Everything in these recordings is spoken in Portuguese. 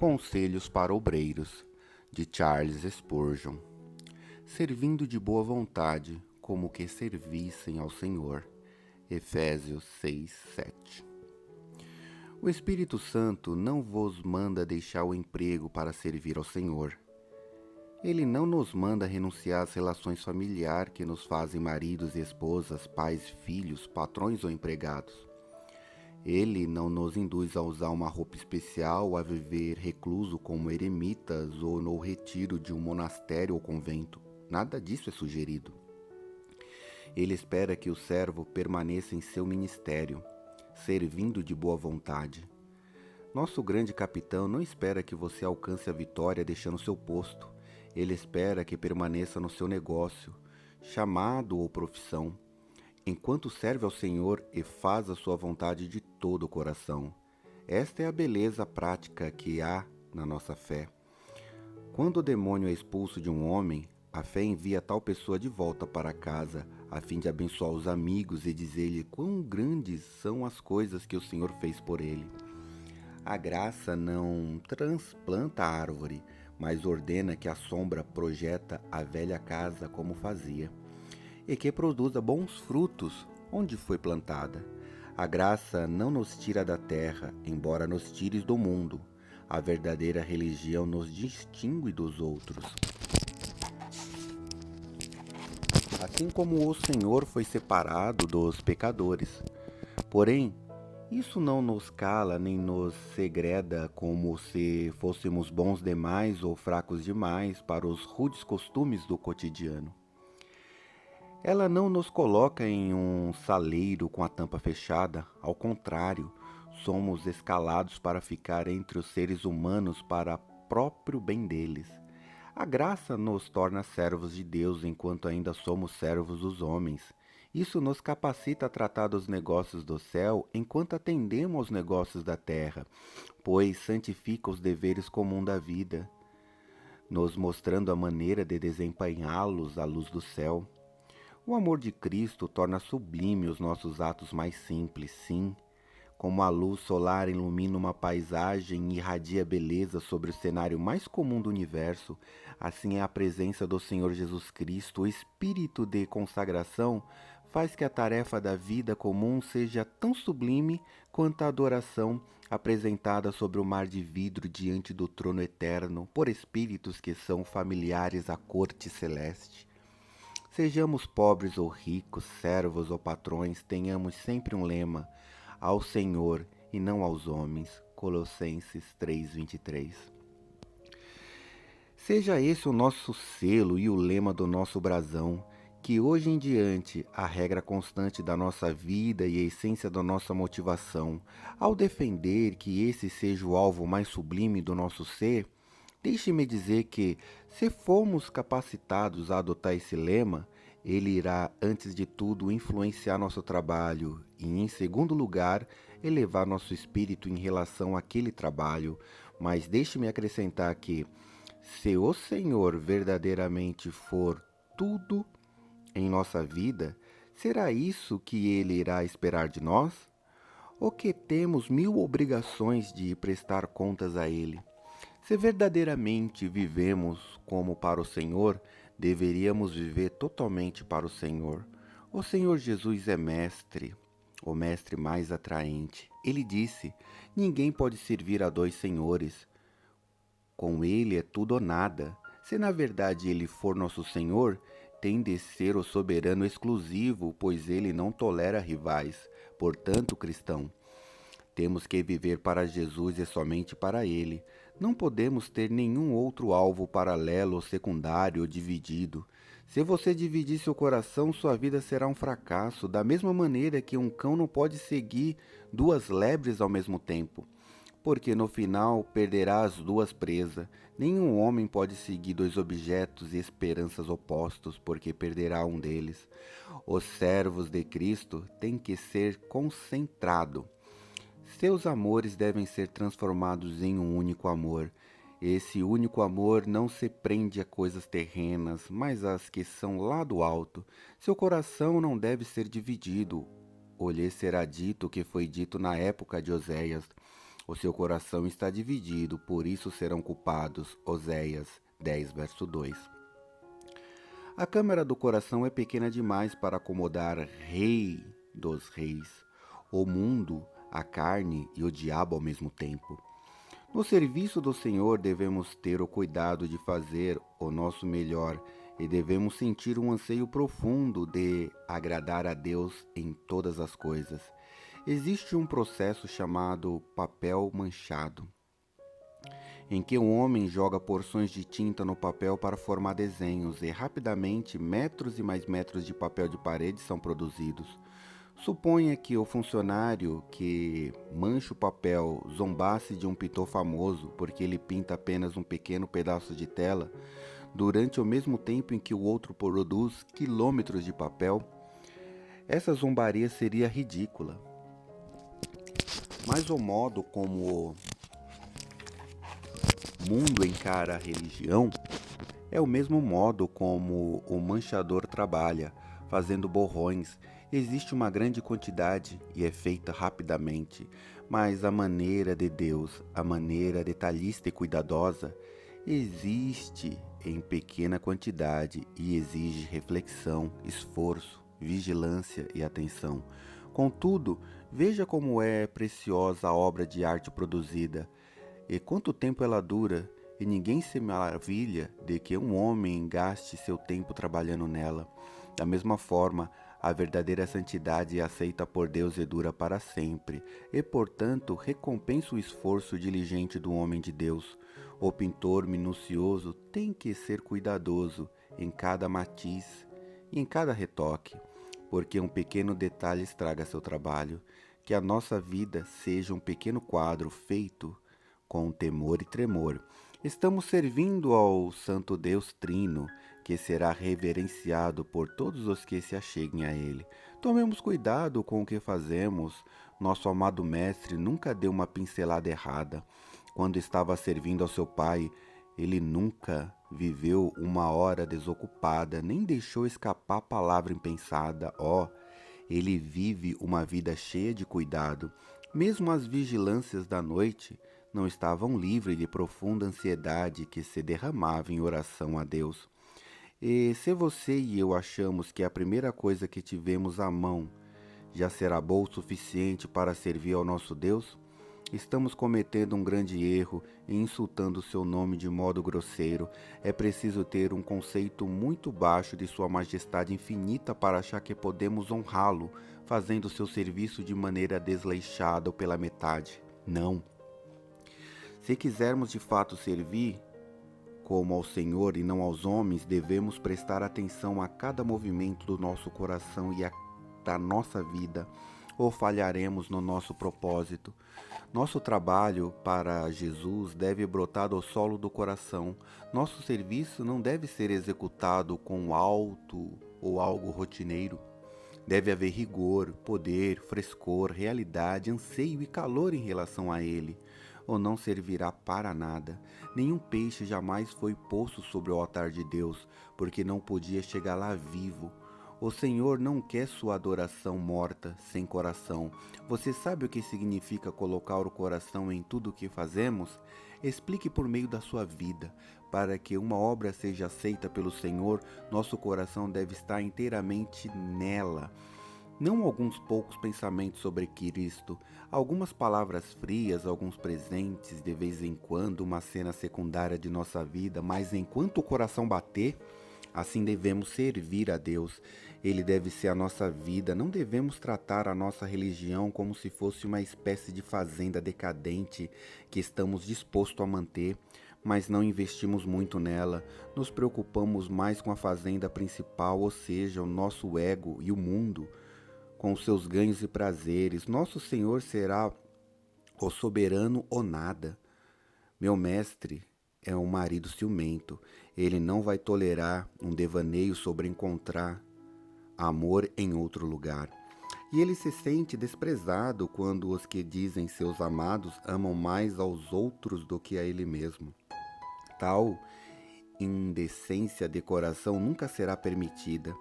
Conselhos para Obreiros, de Charles Spurgeon. Servindo de boa vontade, como que servissem ao Senhor. Efésios 6:7. O Espírito Santo não vos manda deixar o emprego para servir ao Senhor. Ele não nos manda renunciar às relações familiares que nos fazem maridos e esposas, pais, filhos, patrões ou empregados. Ele não nos induz a usar uma roupa especial, a viver recluso como eremitas ou no retiro de um monastério ou convento. Nada disso é sugerido. Ele espera que o servo permaneça em seu ministério, servindo de boa vontade. Nosso grande capitão não espera que você alcance a vitória deixando seu posto. Ele espera que permaneça no seu negócio, chamado ou profissão, enquanto serve ao Senhor e faz a sua vontade de todo o coração. Esta é a beleza prática que há na nossa fé. Quando o demônio é expulso de um homem, a fé envia tal pessoa de volta para casa, a fim de abençoar os amigos e dizer-lhe quão grandes são as coisas que o Senhor fez por ele. A graça não transplanta a árvore, mas ordena que a sombra projeta a velha casa como fazia, e que produza bons frutos onde foi plantada. A graça não nos tira da terra, embora nos tires do mundo. A verdadeira religião nos distingue dos outros. Assim como o Senhor foi separado dos pecadores. Porém, isso não nos cala nem nos segreda como se fôssemos bons demais ou fracos demais para os rudes costumes do cotidiano. Ela não nos coloca em um saleiro com a tampa fechada, ao contrário, somos escalados para ficar entre os seres humanos para próprio bem deles. A graça nos torna servos de Deus enquanto ainda somos servos dos homens. Isso nos capacita a tratar dos negócios do céu enquanto atendemos aos negócios da terra, pois santifica os deveres comuns da vida, nos mostrando a maneira de desempenhá-los à luz do céu. O amor de Cristo torna sublime os nossos atos mais simples, sim. Como a luz solar ilumina uma paisagem e irradia beleza sobre o cenário mais comum do universo, assim é a presença do Senhor Jesus Cristo, o espírito de consagração, faz que a tarefa da vida comum seja tão sublime quanto a adoração apresentada sobre o mar de vidro diante do trono eterno, por espíritos que são familiares à corte celeste. Sejamos pobres ou ricos, servos ou patrões, tenhamos sempre um lema: ao Senhor e não aos homens. Colossenses 3:23. Seja esse o nosso selo e o lema do nosso brasão, que hoje em diante a regra constante da nossa vida e a essência da nossa motivação. Ao defender que esse seja o alvo mais sublime do nosso ser, deixe-me dizer que, se formos capacitados a adotar esse lema, ele irá, antes de tudo, influenciar nosso trabalho e, em segundo lugar, elevar nosso espírito em relação àquele trabalho. Mas deixe-me acrescentar que, se o Senhor verdadeiramente for tudo em nossa vida, será isso que Ele irá esperar de nós? Ou que temos 1000 obrigações de prestar contas a Ele? Se verdadeiramente vivemos como para o Senhor, deveríamos viver totalmente para o Senhor. O Senhor Jesus é mestre, o mestre mais atraente. Ele disse: ninguém pode servir a 2 senhores. Com ele é tudo ou nada. Se na verdade ele for nosso Senhor, tem de ser o soberano exclusivo, pois ele não tolera rivais. Portanto, cristão, temos que viver para Jesus e somente para Ele. Não podemos ter nenhum outro alvo paralelo ou secundário ou dividido. Se você dividir seu coração, sua vida será um fracasso, da mesma maneira que um cão não pode seguir 2 lebres ao mesmo tempo, porque no final perderá as 2 presas. Nenhum homem pode seguir 2 objetos e esperanças opostos, porque perderá um deles. Os servos de Cristo têm que ser concentrados. Seus amores devem ser transformados em um único amor. Esse único amor não se prende a coisas terrenas, mas às que são lá do alto. Seu coração não deve ser dividido. Ou lhe será dito o que foi dito na época de Oséias: O seu coração está dividido, por isso serão culpados. Oséias 10, verso 2. A câmara do coração é pequena demais para acomodar Rei dos Reis, o mundo, a carne e o diabo ao mesmo tempo. No serviço do Senhor devemos ter o cuidado de fazer o nosso melhor e devemos sentir um anseio profundo de agradar a Deus em todas as coisas. Existe um processo chamado papel manchado, em que um homem joga porções de tinta no papel para formar desenhos e rapidamente metros e mais metros de papel de parede são produzidos. Suponha que o funcionário que mancha o papel zombasse de um pintor famoso porque ele pinta apenas um pequeno pedaço de tela, durante o mesmo tempo em que o outro produz quilômetros de papel. Essa zombaria seria ridícula. Mas o modo como o mundo encara a religião é o mesmo modo como o manchador trabalha, fazendo borrões. Existe uma grande quantidade e é feita rapidamente, mas a maneira de Deus, a maneira detalhista e cuidadosa, existe em pequena quantidade e exige reflexão, esforço, vigilância e atenção. Contudo, veja como é preciosa a obra de arte produzida e quanto tempo ela dura, e ninguém se maravilha de que um homem gaste seu tempo trabalhando nela. Da mesma forma, a verdadeira santidade é aceita por Deus e dura para sempre, e, portanto, recompensa o esforço diligente do homem de Deus. O pintor minucioso tem que ser cuidadoso em cada matiz e em cada retoque, porque um pequeno detalhe estraga seu trabalho. Que a nossa vida seja um pequeno quadro feito com temor e tremor. Estamos servindo ao Santo Deus Trino, que será reverenciado por todos os que se acheguem a Ele. Tomemos cuidado com o que fazemos. Nosso amado Mestre nunca deu uma pincelada errada. Quando estava servindo ao seu Pai, ele nunca viveu uma hora desocupada, nem deixou escapar a palavra impensada. Ele vive uma vida cheia de cuidado. Mesmo as vigilâncias da noite não estavam livres de profunda ansiedade que se derramava em oração a Deus. E se você e eu achamos que a primeira coisa que tivemos à mão já será boa o suficiente para servir ao nosso Deus, estamos cometendo um grande erro e insultando seu nome de modo grosseiro. É preciso ter um conceito muito baixo de Sua Majestade Infinita para achar que podemos honrá-lo, fazendo seu serviço de maneira desleixada ou pela metade. Não. Se quisermos de fato servir como ao Senhor e não aos homens, devemos prestar atenção a cada movimento do nosso coração e da nossa vida, ou falharemos no nosso propósito. Nosso trabalho para Jesus deve brotar do solo do coração. Nosso serviço não deve ser executado com alto ou algo rotineiro. Deve haver rigor, poder, frescor, realidade, anseio e calor em relação a ele, ou não servirá para nada. Nenhum peixe jamais foi posto sobre o altar de Deus, porque não podia chegar lá vivo. O Senhor não quer sua adoração morta, sem coração. Você sabe o que significa colocar o coração em tudo o que fazemos? Explique por meio da sua vida. Para que uma obra seja aceita pelo Senhor, nosso coração deve estar inteiramente nela. Não alguns poucos pensamentos sobre Cristo, algumas palavras frias, alguns presentes, de vez em quando, uma cena secundária de nossa vida, mas enquanto o coração bater, assim devemos servir a Deus. Ele deve ser a nossa vida. Não devemos tratar a nossa religião como se fosse uma espécie de fazenda decadente que estamos dispostos a manter, mas não investimos muito nela. Nos preocupamos mais com a fazenda principal, ou seja, o nosso ego e o mundo, com os seus ganhos e prazeres. Nosso Senhor será o soberano ou nada. Meu mestre é um marido ciumento. Ele não vai tolerar um devaneio sobre encontrar amor em outro lugar. E ele se sente desprezado quando os que dizem seus amados amam mais aos outros do que a ele mesmo. Tal indecência de coração nunca será permitida.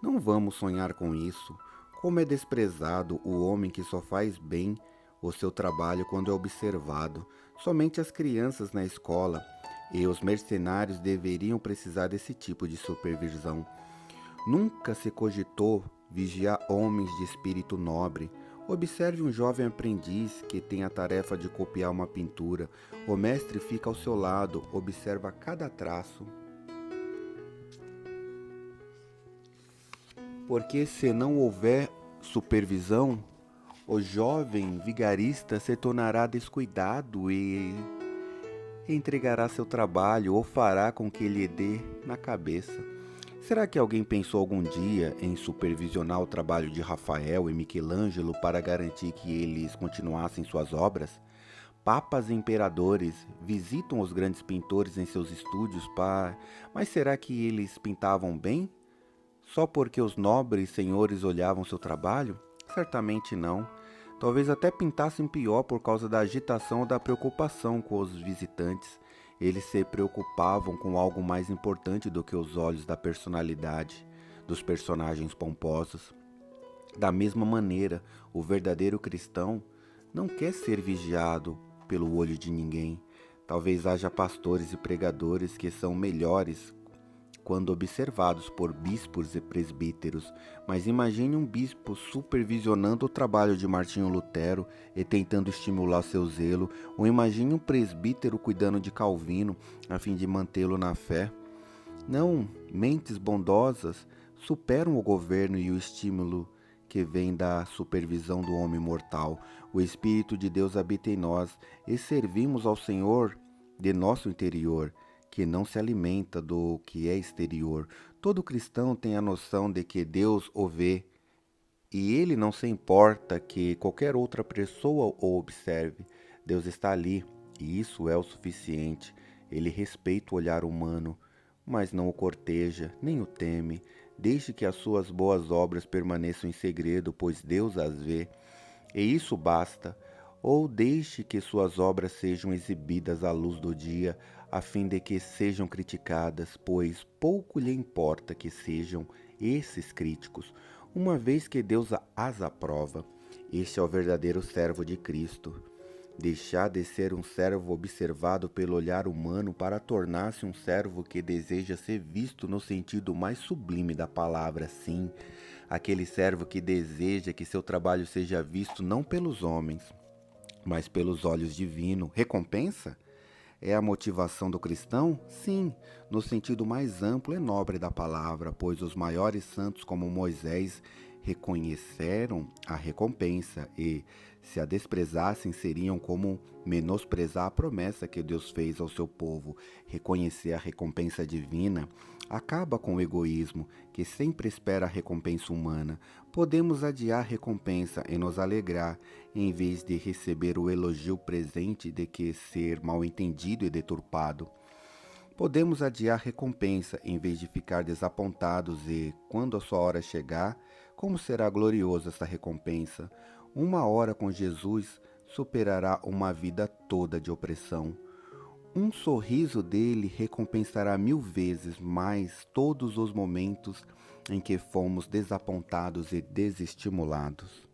Não vamos sonhar com isso. Como é desprezado o homem que só faz bem o seu trabalho quando é observado. Somente as crianças na escola e os mercenários deveriam precisar desse tipo de supervisão. Nunca se cogitou vigiar homens de espírito nobre. Observe um jovem aprendiz que tem a tarefa de copiar uma pintura. O mestre fica ao seu lado, observa cada traço. Porque se não houver supervisão, o jovem vigarista se tornará descuidado e entregará seu trabalho ou fará com que lhe dê na cabeça. Será que alguém pensou algum dia em supervisionar o trabalho de Rafael e Michelangelo para garantir que eles continuassem suas obras? Papas e imperadores visitam os grandes pintores em seus estúdios, mas será que eles pintavam bem? Só porque os nobres senhores olhavam seu trabalho? Certamente não. Talvez até pintassem pior por causa da agitação ou da preocupação com os visitantes. Eles se preocupavam com algo mais importante do que os olhos da personalidade dos personagens pomposos. Da mesma maneira, o verdadeiro cristão não quer ser vigiado pelo olho de ninguém. Talvez haja pastores e pregadores que são melhores quando observados por bispos e presbíteros, mas imagine um bispo supervisionando o trabalho de Martinho Lutero e tentando estimular seu zelo, ou imagine um presbítero cuidando de Calvino a fim de mantê-lo na fé. Não, mentes bondosas superam o governo e o estímulo que vem da supervisão do homem mortal. O Espírito de Deus habita em nós e servimos ao Senhor de nosso interior, que não se alimenta do que é exterior. Todo cristão tem a noção de que Deus o vê e ele não se importa que qualquer outra pessoa o observe. Deus está ali e isso é o suficiente. Ele respeita o olhar humano, mas não o corteja, nem o teme. Deixe que as suas boas obras permaneçam em segredo, pois Deus as vê, e isso basta. Ou deixe que suas obras sejam exibidas à luz do dia, a fim de que sejam criticadas, pois pouco lhe importa que sejam esses críticos, uma vez que Deus as aprova. Este é o verdadeiro servo de Cristo. Deixar de ser um servo observado pelo olhar humano para tornar-se um servo que deseja ser visto no sentido mais sublime da palavra, sim. Aquele servo que deseja que seu trabalho seja visto não pelos homens, mas pelos olhos divinos. Recompensa? É a motivação do cristão? Sim, no sentido mais amplo e nobre da palavra, pois os maiores santos como Moisés reconheceram a recompensa e, se a desprezassem, seriam como menosprezar a promessa que Deus fez ao seu povo. Reconhecer a recompensa divina acaba com o egoísmo, que sempre espera a recompensa humana. Podemos adiar a recompensa e nos alegrar, em vez de receber o elogio presente de que ser mal entendido e deturpado. Podemos adiar a recompensa em vez de ficar desapontados e, quando a sua hora chegar, como será gloriosa essa recompensa? Uma hora com Jesus superará uma vida toda de opressão. Um sorriso dele recompensará 1000 vezes mais todos os momentos em que fomos desapontados e desestimulados.